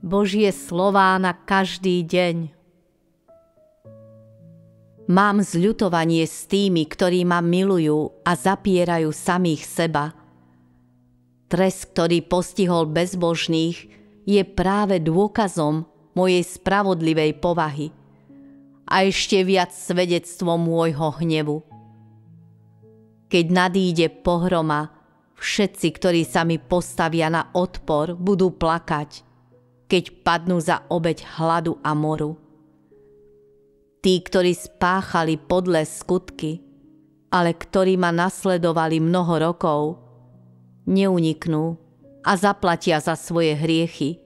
Božie slová na každý deň. Mám zľutovanie s tými, ktorí ma milujú a zapierajú samých seba. Trest, ktorý postihol bezbožných, je práve dôkazom mojej spravodlivej povahy a ešte viac svedectvom môjho hnevu. Keď nadíde pohroma, všetci, ktorí sa mi postavia na odpor, budú plakať, keď padnú za obeť hladu a moru. Tí, ktorí spáchali podlé skutky, ale ktorí ma nasledovali mnoho rokov, neuniknú a zaplatia za svoje hriechy.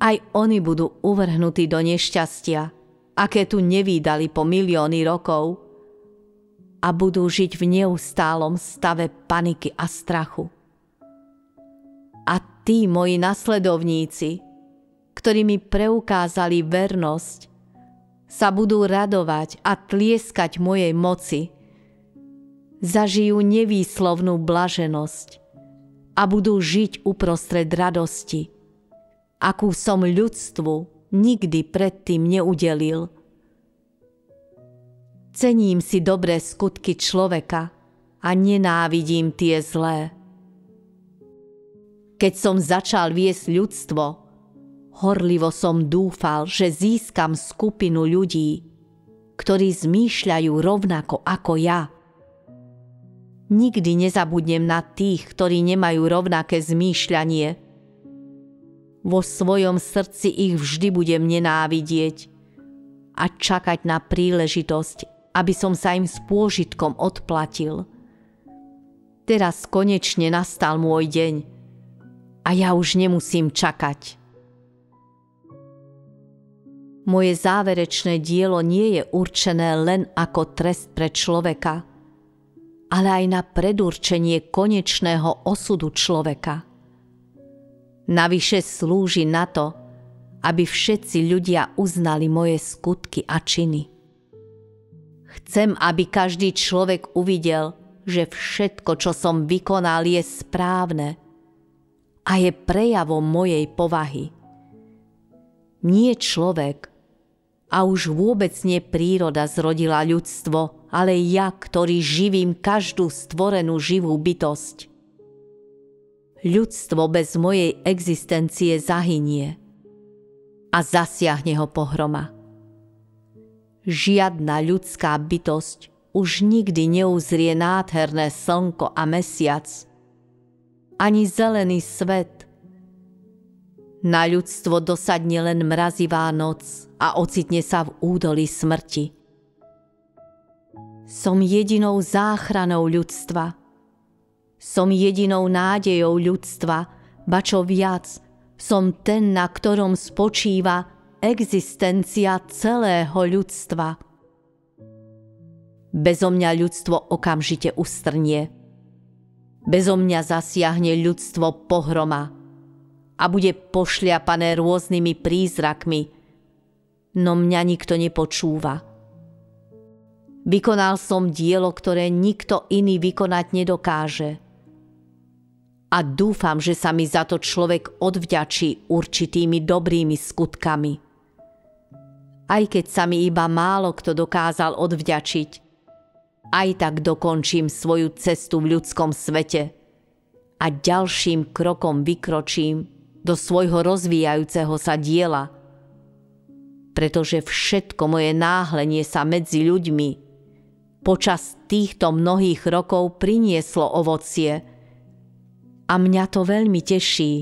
Aj oni budú uvrhnutí do nešťastia, aké tu nevídali po milióny rokov, a budú žiť v neustálom stave paniky a strachu. A tí moji nasledovníci, ktorí mi preukázali vernosť, sa budú radovať a tlieskať mojej moci, zažijú nevýslovnú blaženosť a budú žiť uprostred radosti, akú som ľudstvu nikdy predtým neudelil. Cením si dobré skutky človeka a nenávidím tie zlé. Keď som začal viesť ľudstvo, horlivo som dúfal, že získam skupinu ľudí, ktorí zmýšľajú rovnako ako ja. Nikdy nezabudnem na tých, ktorí nemajú rovnaké zmýšľanie. Vo svojom srdci ich vždy budem nenávidieť a čakať na príležitosť, aby som sa im s pôžitkom odplatil. Teraz konečne nastal môj deň a ja už nemusím čakať. Moje záverečné dielo nie je určené len ako trest pre človeka, ale aj na predurčenie konečného osudu človeka. Navyše slúži na to, aby všetci ľudia uznali moje skutky a činy. Chcem, aby každý človek uvidel, že všetko, čo som vykonal, je správne a je prejavom mojej povahy. Nie človek, a už vôbec nie príroda zrodila ľudstvo, ale ja, ktorý živím každú stvorenú živú bytosť. Ľudstvo bez mojej existencie zahynie a zasiahne ho pohroma. Žiadna ľudská bytosť už nikdy neuzrie nádherné slnko a mesiac, ani zelený svet. Na ľudstvo dosadne len mrazivá noc a ocitne sa v údolí smrti. Som jedinou záchranou ľudstva. Som jedinou nádejou ľudstva, ba čo viac, som ten, na ktorom spočíva existencia celého ľudstva. Bezo mňa ľudstvo okamžite ustrnie. Bezo mňa zasiahne ľudstvo pohroma a bude pošliapané rôznymi prízrakmi, no mňa nikto nepočúva. Vykonal som dielo, ktoré nikto iný vykonať nedokáže. A dúfam, že sa mi za to človek odvďačí určitými dobrými skutkami. Aj keď sa mi iba málo kto dokázal odvďačiť, aj tak dokončím svoju cestu v ľudskom svete a ďalším krokom vykročím do svojho rozvíjajúceho sa diela, pretože všetko moje náhlenie sa medzi ľuďmi počas týchto mnohých rokov prinieslo ovocie a mňa to veľmi teší.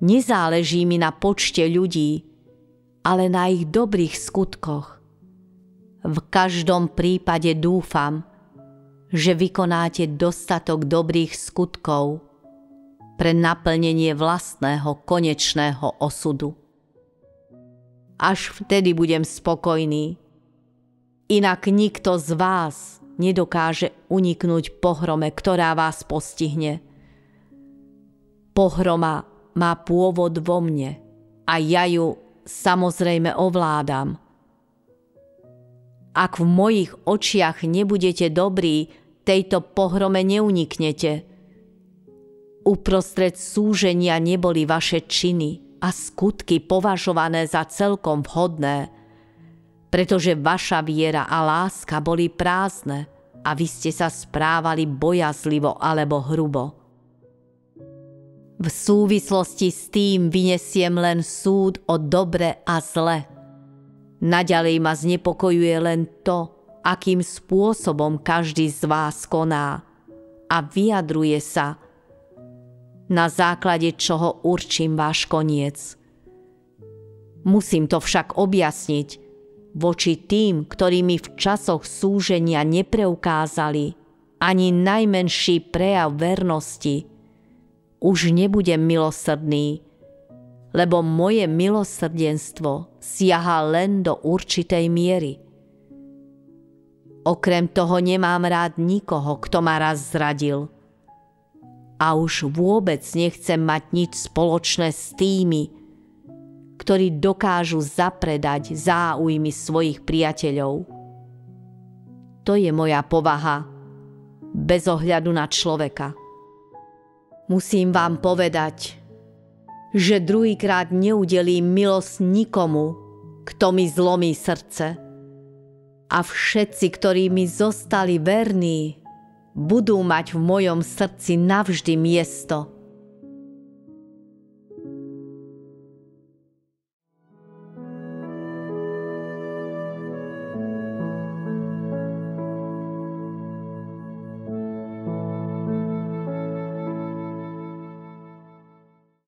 Nezáleží mi na počte ľudí, ale na ich dobrých skutkoch. V každom prípade dúfam, že vykonáte dostatok dobrých skutkov pre naplnenie vlastného konečného osudu. Až vtedy budem spokojný. Inak nikto z vás nedokáže uniknúť pohrome, ktorá vás postihne. Pohroma má pôvod vo mne a ja ju samozrejme ovládam. Ak v mojich očiach nebudete dobrí, tejto pohrome neuniknete. Uprostred súženia neboli vaše činy a skutky považované za celkom vhodné, pretože vaša viera a láska boli prázdne a vy ste sa správali bojazlivo alebo hrubo. V súvislosti s tým vyniesiem len súd o dobre a zle. Naďalej ma znepokojuje len to, akým spôsobom každý z vás koná a vyjadruje sa, na základe čoho určím váš koniec. Musím to však objasniť voči tým, ktorí mi v časoch súženia nepreukázali ani najmenší prejav vernosti. Už nebudem milosrdný, lebo moje milosrdenstvo siaha len do určitej miery. Okrem toho nemám rád nikoho, kto ma raz zradil. A už vôbec nechcem mať nič spoločné s tými, ktorí dokážu zapredať záujmy svojich priateľov. To je moja povaha, bez ohľadu na človeka. Musím vám povedať, že druhýkrát neudelím milosť nikomu, kto mi zlomí srdce. A všetci, ktorí mi zostali verní, budú mať v mojom srdci navždy miesto.